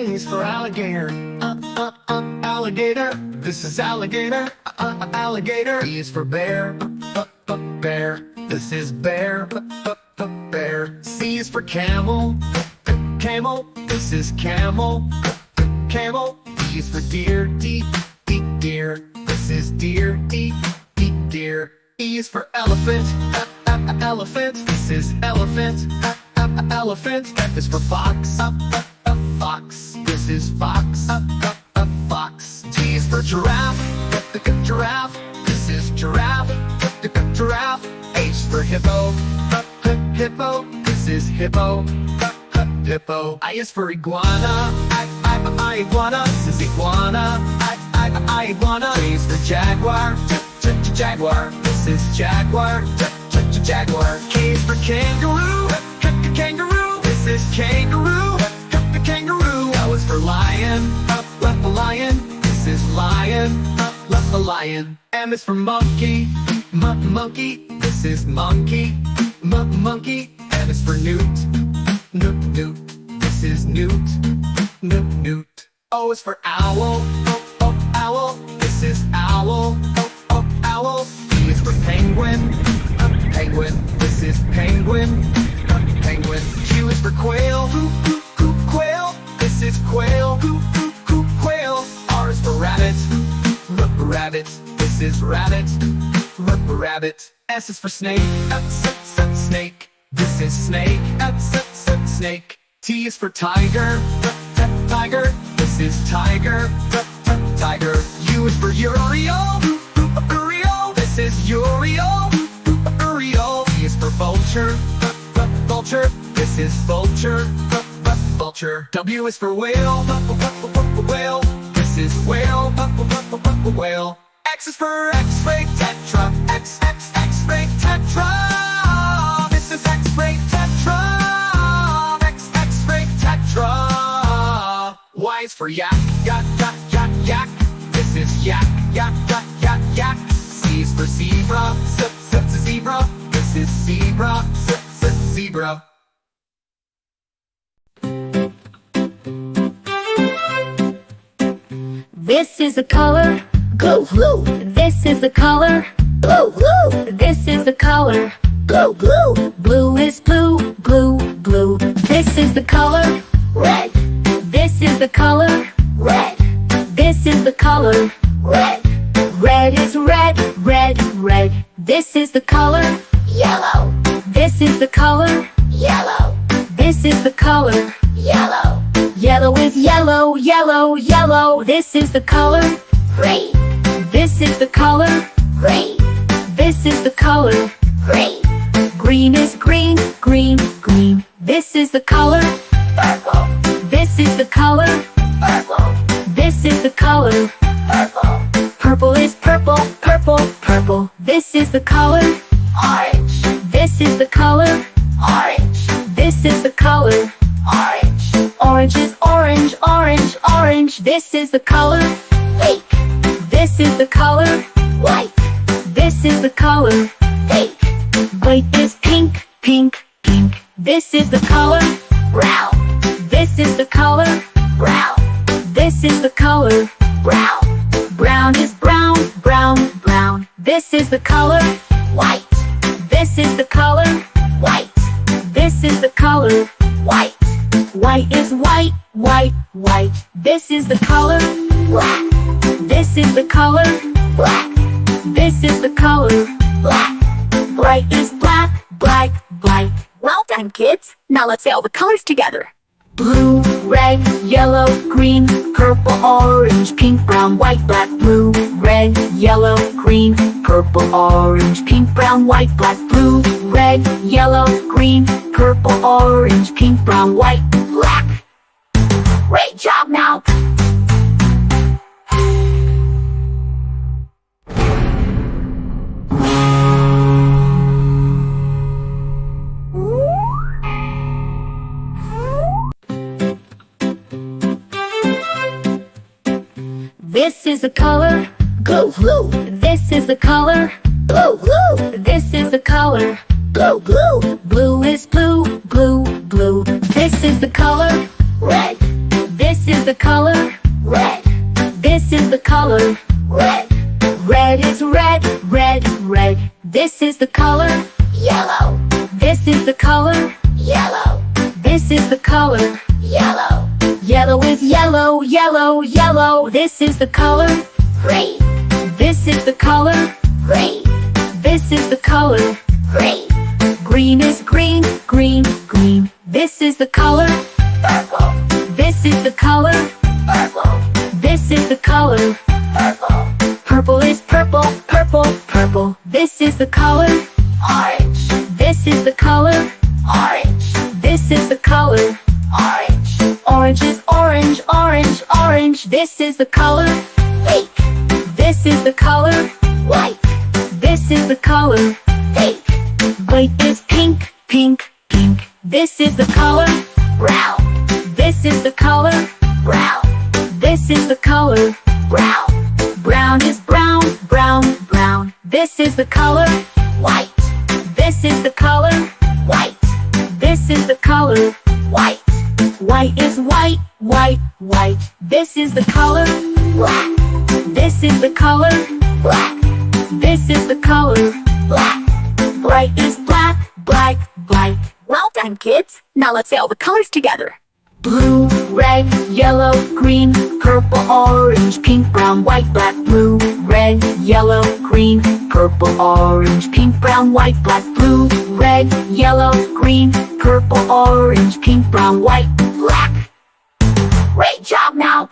A is for alligator. Alligator. This is alligator. Alligator. B is for bear. Bear. This is bear. Bear. C is for camel. Camel. This is camel. Camel. D is for deer. Deer. This is deer. Deer. E is for elephant. Elephant. This is elephant. Elephant. F is for fox. Fox. This is fox. Fox. G is for giraffe. Giraffe. This is giraffe. Giraffe. H is for hippo. Hippo. This is hippo. Hippo. I is for iguana. Iguana. This is iguana. Iguana. J is for jaguar. Jaguar. This is jaguar. Jaguar. K is for kangaroo. Kangaroo. This is kangaroo. Kangaroo. L is for lion. Lion. This is lion. Lion. M is for monkey. Monkey. This is monkey. Monkey. N is for newt. Newt. This is newt. Newt. O is for owl. Owl. This is owl. Owl. P is for penguin. Penguin. This is penguin. Penguin. Q is for quail. Quail. This is quail. Quail. R is for rabbit. Rabbit. This is rabbit. Rabbit. S is for snake. Snake. This is snake. Snake. T is for tiger. Tiger. This is tiger. Tiger. U is for Uriel. Uriel. This is Uriel. Uriel. V is for vulture. Vulture. This is vulture. Vulture. W is for whale. Whale. This is whale. Whale. X is for X-ray tetra. X-ray tetra. This is X-ray tetra. X-ray tetra. Y is for yak. Yak. This is yak. Yak. Z is for zebra. Zebra. This is zebra. Zebra. This is the color blue. This is the color blue. This is the color blue. Blue is blue. This is the color red. This is the color red. This is the color red. Red is red. This is the color yellow. This is the color yellow. This is the color yellow. Yellow is yellow. This is the color green. This is the color green. This is the color green. Green is green. This is the color purple. This is the color purple. This is the color purple. Purple is purple. This is the color orange. This is the color orange. This is the color orange. Orange is orange. This is the color pink. This is the color white. This is the color pink. White is pink. This is the color brown. This is the color brown. This is the color brown. Brown is brown. This is the color white. This is the color white. This is the color white. White is white. This is the color black. This is the color black. This is the color black. Bright is black. Well done, kids. Now let's say all the colors together. Blue, red, yellow, green, purple, orange, pink, brown, white, black. Blue, red, yellow, green, purple, orange, pink, brown, white, black. Blue, red, yellow, green, purple, orange, pink, brown, white, black. Great job now. This is the color blue. This is the color blue. This is the color blue. Blue is blue. This is the color red. This This is the color red. This is the color red. Red is red, red, red. This is the color yellow. This is the color yellow. This is the color yellow. Yellow is yellow, yellow, yellow. This is the color green. This is the color green. This is the color green. Green is green, green, green. This is the color purple. This is the color purple. This is the color purple. Purple is purple, purple, purple. This is the color orange. This is the color orange. This is the color orange. Orange is orange, orange, orange. This is the color pink. This is the color white. This is the color pink. White is pink, pink, pink. This is the color brown. This is the color brown. This is the color brown. Brown is brown, brown, brown. This is the color white. This is the color white. This is the color white. White is white, white, white. This is the color black. This is the color black. This is the color black. Bright is black, black, black. Well done, kids. Now let's say all the colors together. Blue, red, yellow, green, purple, orange, pink, brown, white, black, blue, red, yellow, green, purple, orange, pink, brown, white, black, blue, red, yellow, green, purple, orange, pink, brown, white, black. Great job now!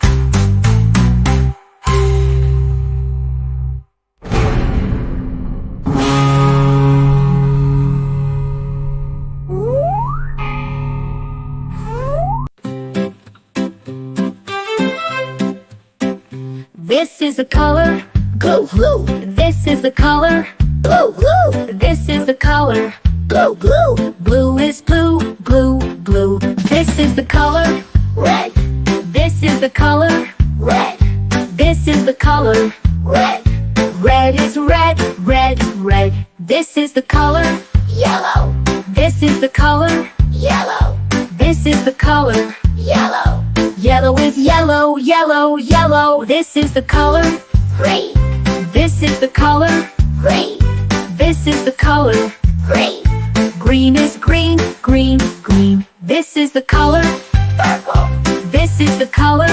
This is the color blue, blue. This is the color blue, blue. This is the color blue, blue. Blue is blue, blue, blue. This is the color red. This is the color red. This is the color red. Red is red, red, red. This is the color yellow. This is the color yellow. This is the color yellow. Yellow is yellow, yellow, yellow. This is the color green. This is the color green. This is the color green. Green is green, green, green. This is the color purple. This is the color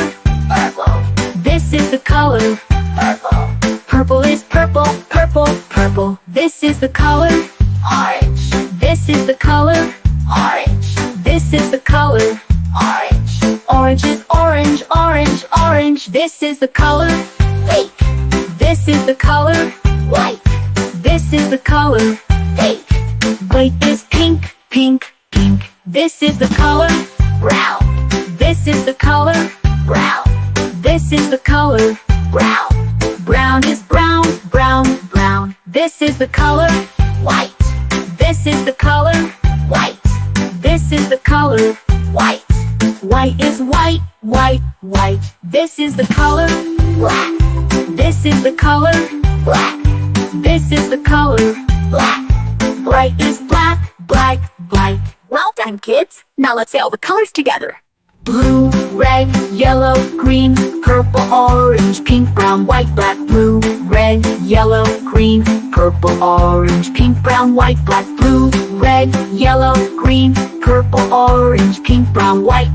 purple. This is the color purple. Purple is purple, purple, purple. This is the color orange. This is the color orange. This is the color orange. Orange is orange, orange, orange. This is the color pink. This is the color white. This is the color pink. White is pink, pink, pink. This is the color brown. This is the color brown. This is the color brown. Brown is brown, brown, brown. This is the color white. This is the color white. This is the color white. White is white, white, white. This is the color black. This is the color black. This is the color black. Bright is black, black, black. Well done, kids. Now let's say all the colors together. Blue, red, yellow, green, purple, orange, pink, brown, white, black, blue, red, yellow, green, purple, orange, pink, brown, white, black, blue, red, yellow, green, purple, orange, pink, brown, white,